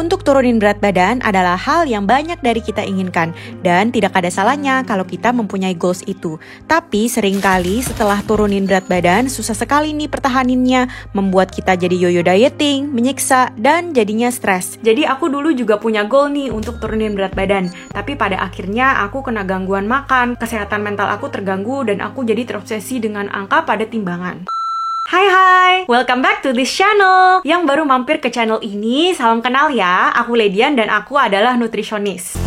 Untuk turunin berat badan adalah hal yang banyak dari kita inginkan, dan tidak ada salahnya kalau kita mempunyai goals itu. Tapi seringkali setelah turunin berat badan, susah sekali nih pertahaninnya, membuat kita jadi yoyo dieting, menyiksa, dan jadinya stres. Jadi aku dulu juga punya goal nih untuk turunin berat badan, tapi pada akhirnya aku kena gangguan makan, kesehatan mental aku terganggu, dan aku jadi terobsesi dengan angka pada timbangan. Hai, welcome back to this channel. Yang baru mampir ke channel ini, salam kenal ya. Aku Ledian dan aku adalah nutritionist.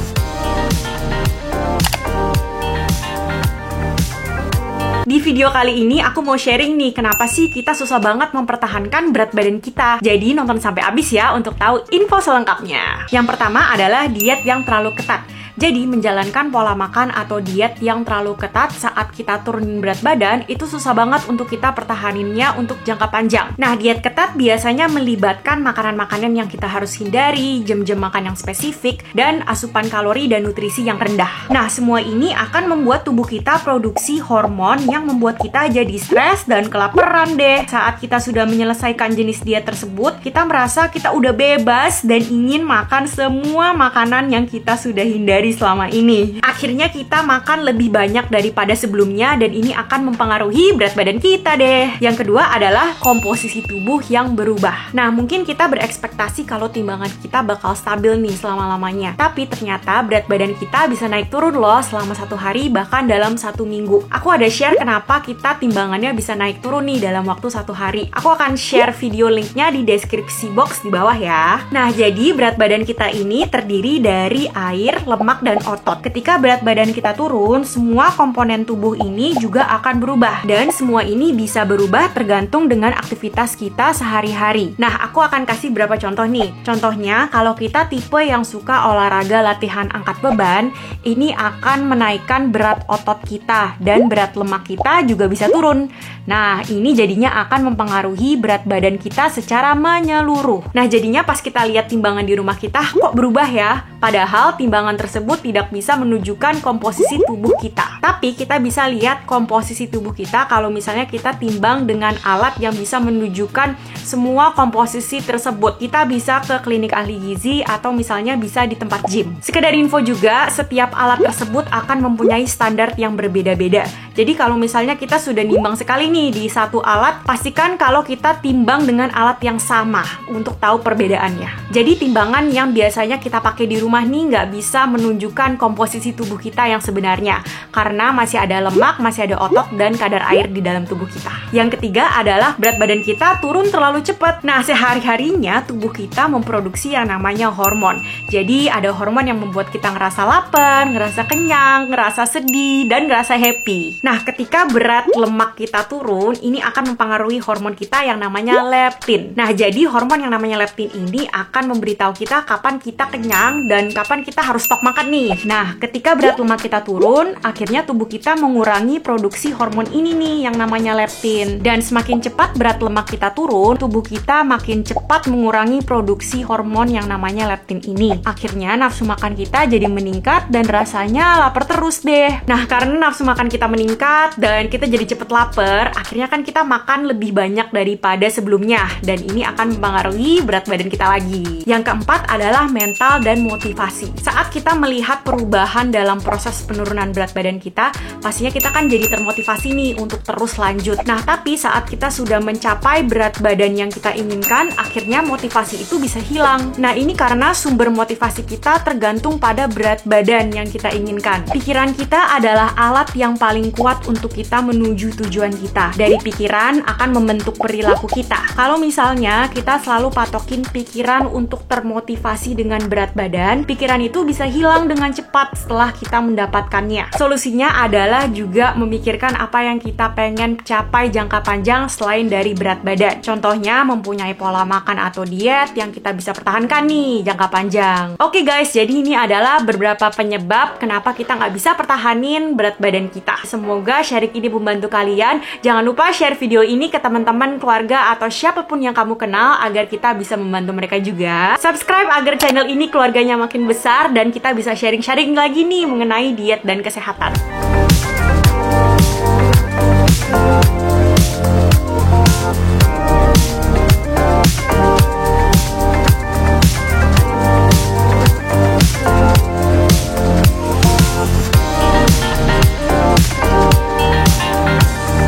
Di video kali ini aku mau sharing nih kenapa sih kita susah banget mempertahankan berat badan kita. Jadi nonton sampai habis ya untuk tahu info selengkapnya. Yang pertama adalah diet yang terlalu ketat. Jadi menjalankan pola makan atau diet yang terlalu ketat saat kita turunin berat badan itu susah banget untuk kita pertahaninnya untuk jangka panjang. Nah, diet ketat biasanya melibatkan makanan-makanan yang kita harus hindari, jam-jam makan yang spesifik, dan asupan kalori dan nutrisi yang rendah. Nah, semua ini akan membuat tubuh kita produksi hormon yang membuat kita jadi stres dan kelaparan deh. Saat kita sudah menyelesaikan jenis diet tersebut, kita merasa kita udah bebas dan ingin makan semua makanan yang kita sudah hindari selama ini. Akhirnya kita makan lebih banyak daripada sebelumnya dan ini akan mempengaruhi berat badan kita deh. Yang kedua adalah komposisi tubuh yang berubah. Nah, mungkin kita berekspektasi kalau timbangan kita bakal stabil nih selama-lamanya. Tapi ternyata berat badan kita bisa naik turun loh selama 1 hari bahkan dalam 1 minggu. Aku ada share kenapa kita timbangannya bisa naik turun nih dalam waktu 1 hari. Aku akan share video linknya di deskripsi box di bawah ya. Nah, jadi berat badan kita ini terdiri dari air, lemak, dan otot. Ketika berat badan kita turun, semua komponen tubuh ini juga akan berubah. Dan semua ini bisa berubah tergantung dengan aktivitas kita sehari-hari. Nah, aku akan kasih beberapa contoh nih. Contohnya, kalau kita tipe yang suka olahraga latihan angkat beban, ini akan menaikkan berat otot kita dan berat lemak kita juga bisa turun. Nah, ini jadinya akan mempengaruhi berat badan kita secara menyeluruh. Nah, jadinya pas kita lihat timbangan di rumah kita, kok berubah ya? Padahal timbangan tersebut tidak bisa menunjukkan komposisi tubuh kita. Tapi kita bisa lihat komposisi tubuh kita kalau misalnya kita timbang dengan alat yang bisa menunjukkan semua komposisi tersebut. Kita bisa ke klinik ahli gizi atau misalnya bisa di tempat gym. Sekedar info juga, setiap alat tersebut akan mempunyai standar yang berbeda-beda. Jadi kalau misalnya kita sudah nimbang sekali nih di satu alat, pastikan kalau kita timbang dengan alat yang sama untuk tahu perbedaannya. Jadi timbangan yang biasanya kita pakai di rumah nih nggak bisa menunjukkan komposisi tubuh kita yang sebenarnya karena masih ada lemak, masih ada otot, dan kadar air di dalam tubuh kita. Yang ketiga adalah berat badan kita turun terlalu cepat. Nah, sehari-harinya tubuh kita memproduksi yang namanya hormon. Jadi ada hormon yang membuat kita ngerasa lapar, ngerasa kenyang, ngerasa sedih, dan ngerasa happy. Nah, ketika berat lemak kita turun, ini akan mempengaruhi hormon kita yang namanya leptin. Nah, jadi hormon yang namanya leptin ini akan memberitahu kita kapan kita kenyang dan kapan kita harus stok makan nih. Nah, ketika berat lemak kita turun, akhirnya tubuh kita mengurangi produksi hormon ini nih yang namanya leptin. Dan semakin cepat berat lemak kita turun, tubuh kita makin cepat mengurangi produksi hormon yang namanya leptin ini. Akhirnya nafsu makan kita jadi meningkat dan rasanya lapar terus deh. Nah, karena nafsu makan kita meningkat dan kita jadi cepet lapar, akhirnya kan kita makan lebih banyak daripada sebelumnya dan ini akan mempengaruhi berat badan kita lagi. Yang keempat adalah mental dan motivasi. Saat kita melihat perubahan dalam proses penurunan berat badan kita, pastinya kita kan jadi termotivasi nih untuk terus lanjut. Nah, tapi saat kita sudah mencapai berat badan yang kita inginkan, akhirnya motivasi itu bisa hilang. Nah, ini karena sumber motivasi kita tergantung pada berat badan yang kita inginkan. Pikiran kita adalah alat yang paling kuat untuk kita menuju tujuan kita. Dari pikiran akan membentuk perilaku kita. Kalau misalnya kita selalu patokin pikiran untuk termotivasi dengan berat badan, pikiran itu bisa hilang dengan cepat setelah kita mendapatkannya. Solusinya adalah juga memikirkan apa yang kita pengen capai jangka panjang selain dari berat badan. Contohnya mempunyai pola makan atau diet yang kita bisa pertahankan nih jangka panjang. Oke guys, jadi ini adalah beberapa penyebab kenapa kita nggak bisa pertahanin berat badan kita. Semoga sharing ini membantu kalian. Jangan lupa share video ini ke teman-teman, keluarga, atau siapapun yang kamu kenal agar kita bisa membantu mereka juga. Subscribe agar channel ini keluarganya makin besar dan kita bisa sharing-sharing lagi nih mengenai diet dan kesehatan.